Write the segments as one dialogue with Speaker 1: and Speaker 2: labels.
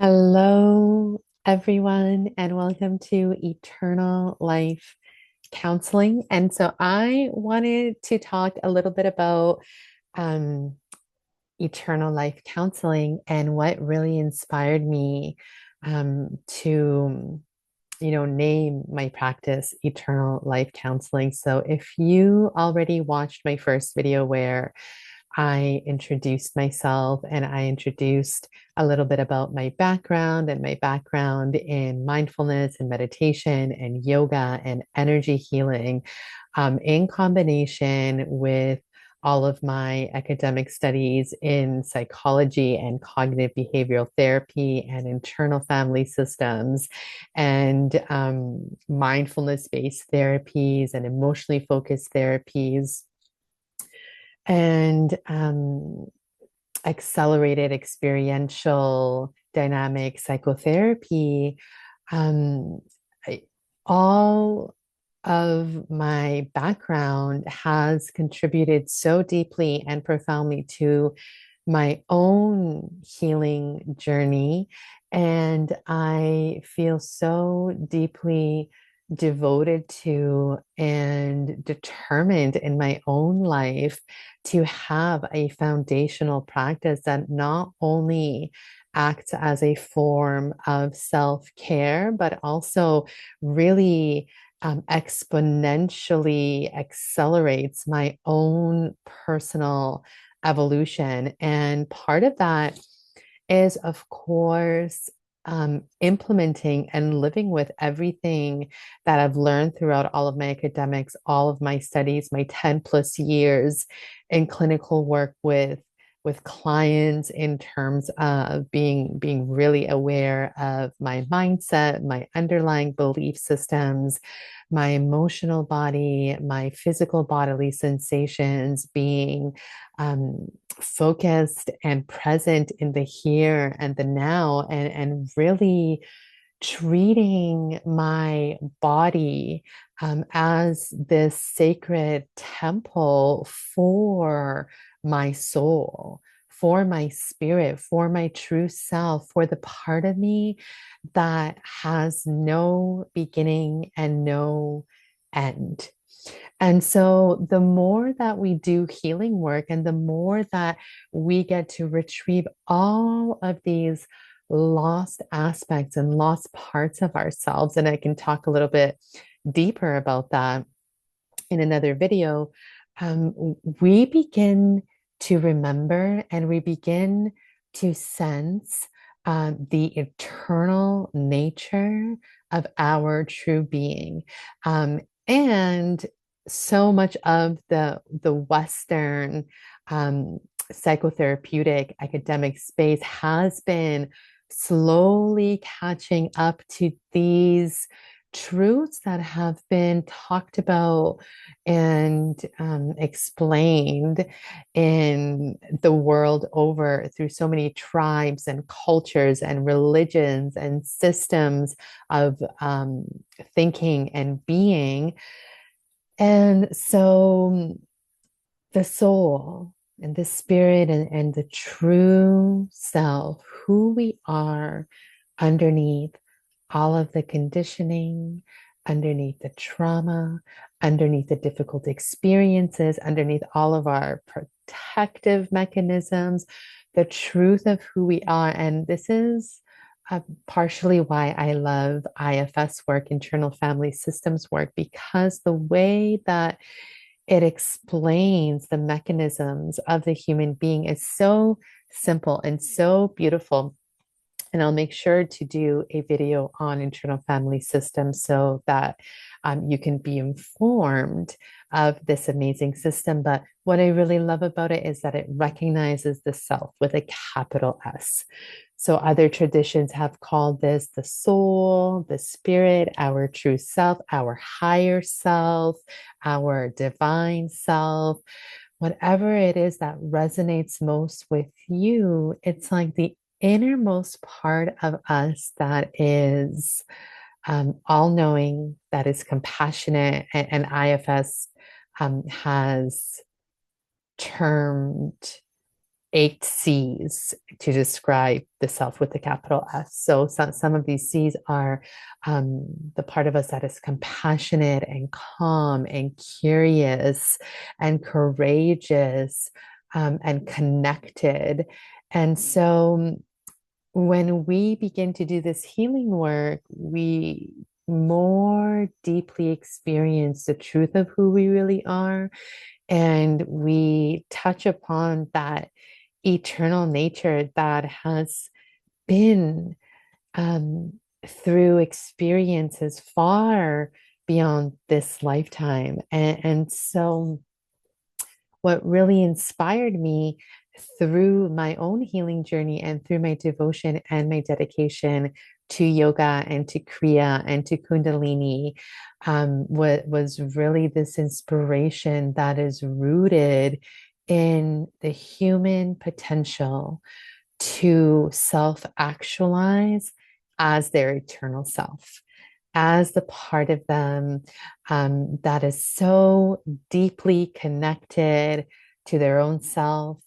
Speaker 1: Hello, everyone, and welcome to Eternal Life Counseling. And so I wanted to talk a little bit about um, Eternal Life Counseling and what really inspired me to, name my practice Eternal Life Counseling. So if you already watched my first video where I introduced myself and I introduced a little bit about my background and my background in mindfulness and meditation and yoga and energy healing, in combination with all of my academic studies in psychology and cognitive behavioral therapy and internal family systems and mindfulness based therapies and emotionally focused therapies and accelerated experiential dynamic psychotherapy, um, I, all of my background has contributed so deeply and profoundly to my own healing journey. And I feel so deeply devoted to and determined in my own life to have a foundational practice that not only acts as a form of self care, but also really exponentially accelerates my own personal evolution. And part of that is, of course, implementing and living with everything that I've learned throughout all of my academics, all of my studies, my 10 plus years in clinical work with clients in terms of being really aware of my mindset, my underlying belief systems, my emotional body, my physical bodily sensations, being focused and present in the here and the now, and really treating my body as this sacred temple for my soul, for my spirit, for my true self, for the part of me that has no beginning and no end. And so, the more that we do healing work and the more that we get to retrieve all of these lost aspects and lost parts of ourselves, and I can talk a little bit deeper about that in another video, we begin to remember and we begin to sense the eternal nature of our true being. And so much of the Western psychotherapeutic academic space has been slowly catching up to these truths that have been talked about and explained in the world over through so many tribes and cultures and religions and systems of thinking and being. And so the soul and the spirit and the true self, who we are underneath all of the conditioning, underneath the trauma, underneath the difficult experiences, underneath all of our protective mechanisms, the truth of who we are. And this is partially why I love IFS work, internal family systems work, because the way that it explains the mechanisms of the human being is so simple and so beautiful. And I'll make sure to do a video on internal family systems so that you can be informed of this amazing system. But what I really love about it is that it recognizes the self with a capital S. So other traditions have called this the soul, the spirit, our true self, our higher self, our divine self. Whatever it is that resonates most with you, it's like the innermost part of us that is all knowing, that is compassionate, and IFS has termed eight C's to describe the self with the capital S. So some of these C's are the part of us that is compassionate and calm and curious and courageous and connected. And so when we begin to do this healing work, we more deeply experience the truth of who we really are. And we touch upon that eternal nature that has been through experiences far beyond this lifetime. And so what really inspired me through my own healing journey and through my devotion and my dedication to yoga and to Kriya and to Kundalini was really this inspiration that is rooted in the human potential to self actualize as their eternal self, as the part of them that is so deeply connected to their own self,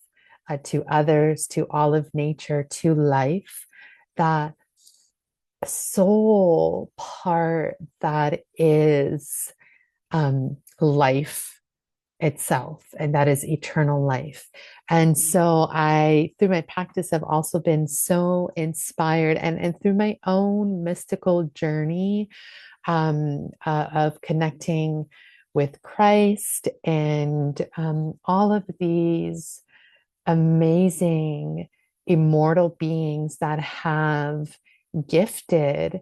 Speaker 1: to others, to all of nature, to life, that soul part that is life itself, and that is eternal life. And so I, through my practice, have also been so inspired and through my own mystical journey of connecting with Christ and all of these amazing immortal beings that have gifted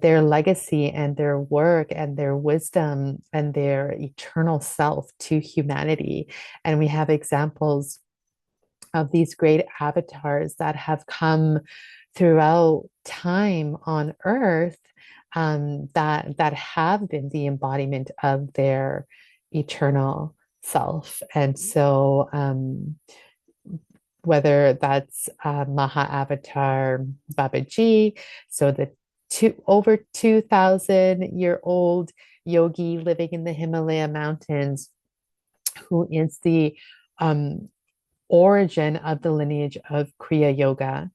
Speaker 1: their legacy and their work and their wisdom and their eternal self to humanity. And we have examples of these great avatars that have come throughout time on earth that have been the embodiment of their eternal self. And so whether that's Maha Avatar Babaji, so the over 2,000-year-old yogi living in the Himalaya mountains, who is the origin of the lineage of Kriya Yoga,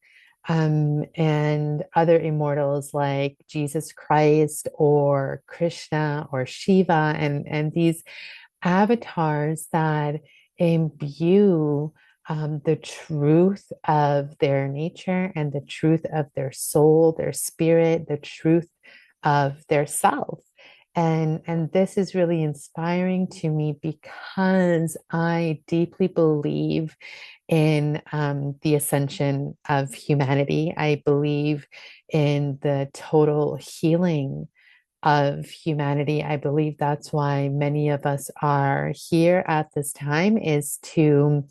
Speaker 1: and other immortals like Jesus Christ or Krishna or Shiva, and these avatars that imbue the truth of their nature and the truth of their soul, their spirit, the truth of their self. And this is really inspiring to me because I deeply believe in the ascension of humanity. I believe in the total healing of humanity. I believe that's why many of us are here at this time, is to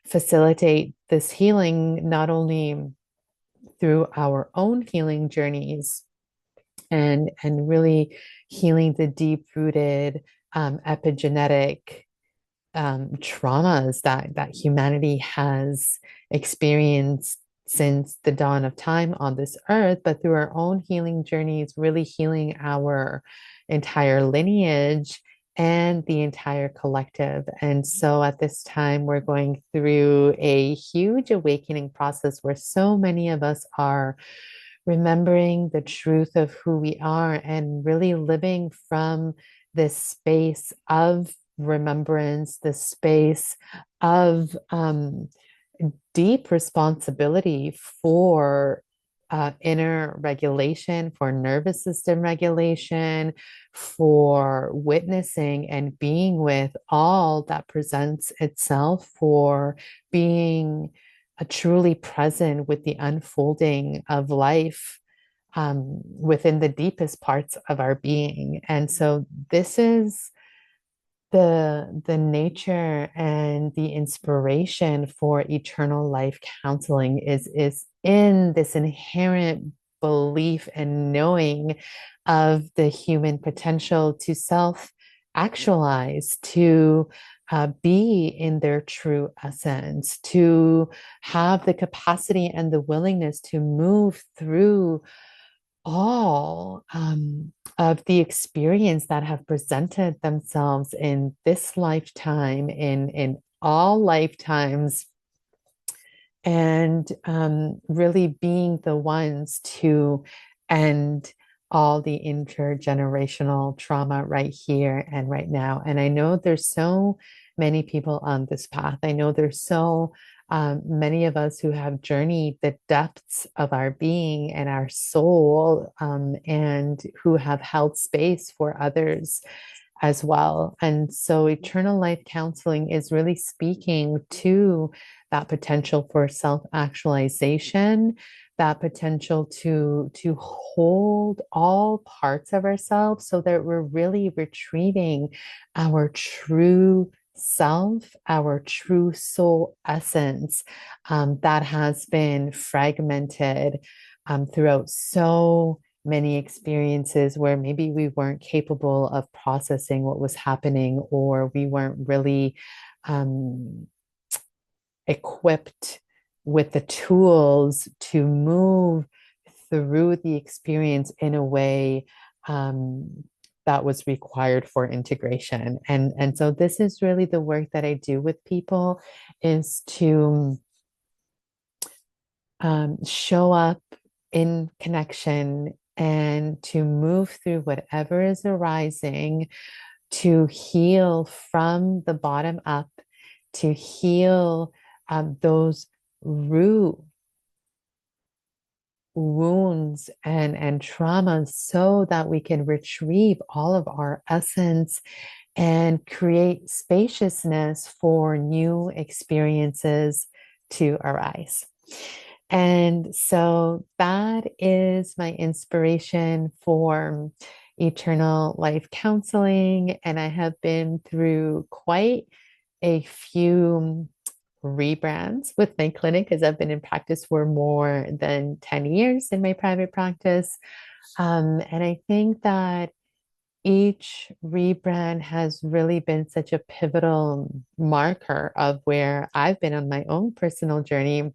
Speaker 1: facilitate this healing, not only through our own healing journeys and really healing the deep rooted epigenetic traumas that humanity has experienced since the dawn of time on this earth, but through our own healing journeys, really healing our entire lineage and the entire collective. And so at this time, we're going through a huge awakening process where so many of us are remembering the truth of who we are and really living from this space of remembrance, this space of deep responsibility for inner regulation, for nervous system regulation, for witnessing and being with all that presents itself, for being truly present with the unfolding of life within the deepest parts of our being. And so this is the nature and the inspiration for Eternal Life Counseling is in this inherent belief and knowing of the human potential to self actualize, to be in their true essence, to have the capacity and the willingness to move through all of the experience that have presented themselves in this lifetime, in all lifetimes, and really being the ones to end all the intergenerational trauma right here and right now. And I know there's so many people on this path. I know there's so many of us who have journeyed the depths of our being and our soul, and who have held space for others as well. And so, eternal life counseling is really speaking to that potential for self-actualization, that potential to hold all parts of ourselves so that we're really retrieving our true self, our true soul essence, that has been fragmented throughout so many experiences where maybe we weren't capable of processing what was happening, or we weren't really um, equipped with the tools to move through the experience in a way that was required for integration. And so this is really the work that I do with people, is to show up in connection and to move through whatever is arising, to heal from the bottom up, to heal those root wounds and traumas so that we can retrieve all of our essence and create spaciousness for new experiences to arise. And so that is my inspiration for eternal life counseling. And I have been through quite a few rebrands with my clinic, as I've been in practice for more than 10 years in my private practice. And I think that each rebrand has really been such a pivotal marker of where I've been on my own personal journey.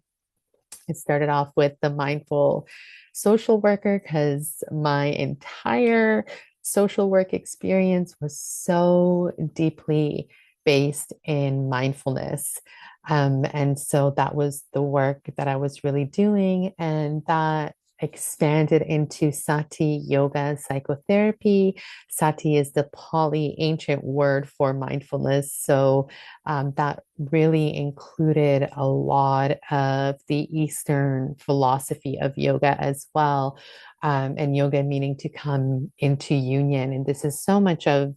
Speaker 1: It started off with the mindful social worker because my entire social work experience was so deeply based in mindfulness. And so that was the work that I was really doing. And that expanded into Sati yoga psychotherapy. Sati is the Pali ancient word for mindfulness. So that really included a lot of the Eastern philosophy of yoga as well. And yoga meaning to come into union. And this is so much of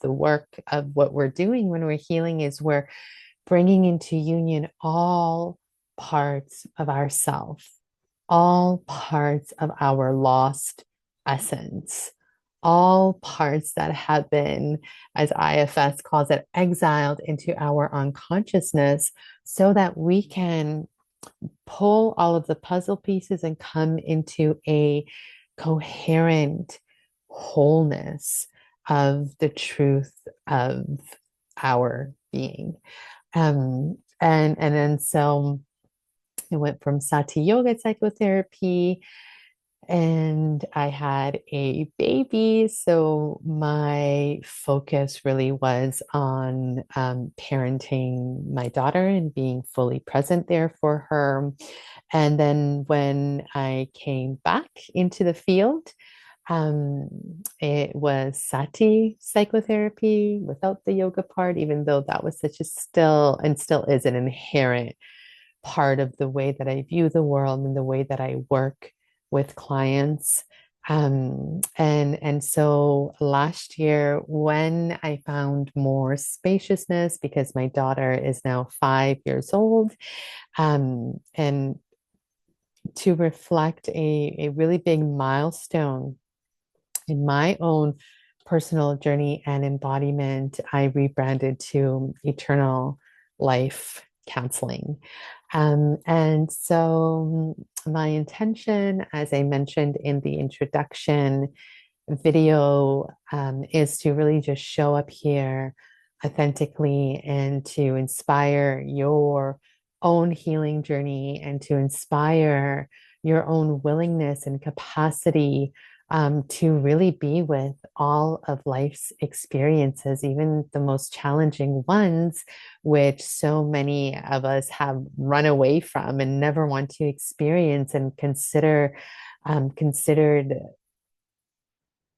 Speaker 1: the work of what we're doing when we're healing, is we're bringing into union all parts of ourself, all parts of our lost essence, all parts that have been, as IFS calls it, exiled into our unconsciousness, so that we can pull all of the puzzle pieces and come into a coherent wholeness of the truth of our being. And then so I went from Sati yoga psychotherapy, and I had a baby. So my focus really was on parenting my daughter and being fully present there for her. And then when I came back into the field, um, it was Sati psychotherapy without the yoga part, even though that was such a still and still is an inherent part of the way that I view the world and the way that I work with clients. And so last year, when I found more spaciousness, because my daughter is now 5 years old, and to reflect a really big milestone in my own personal journey and embodiment, I rebranded to Eternal Life Counseling. And so, my intention, as I mentioned in the introduction video, is to really just show up here authentically and to inspire your own healing journey and to inspire your own willingness and capacity to really be with all of life's experiences, even the most challenging ones, which so many of us have run away from and never want to experience and considered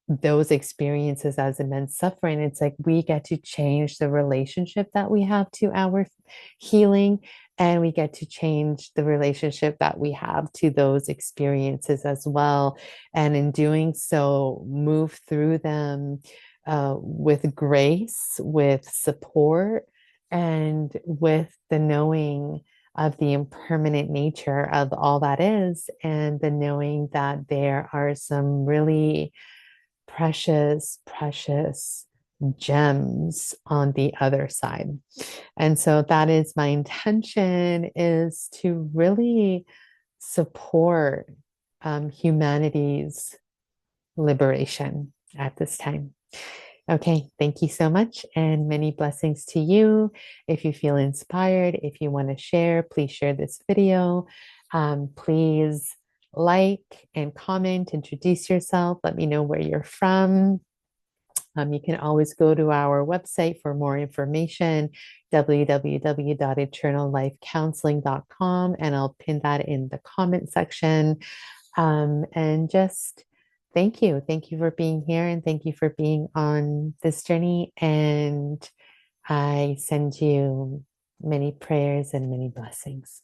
Speaker 1: those experiences as immense suffering. It's like we get to change the relationship that we have to our healing, and we get to change the relationship that we have to those experiences as well. And in doing so, move through them with grace, with support, and with the knowing of the impermanent nature of all that is, and the knowing that there are some really precious, precious gems on the other side. And so that is my intention, is to really support humanity's liberation at this time. Okay, thank you so much and many blessings to you. If you feel inspired, if you want to share, please share this video. Please like and comment, introduce yourself, let me know where you're from. You can always go to our website for more information, www.eternallifecounseling.com, and I'll pin that in the comment section. And just thank you. Thank you for being here and thank you for being on this journey. And I send you many prayers and many blessings.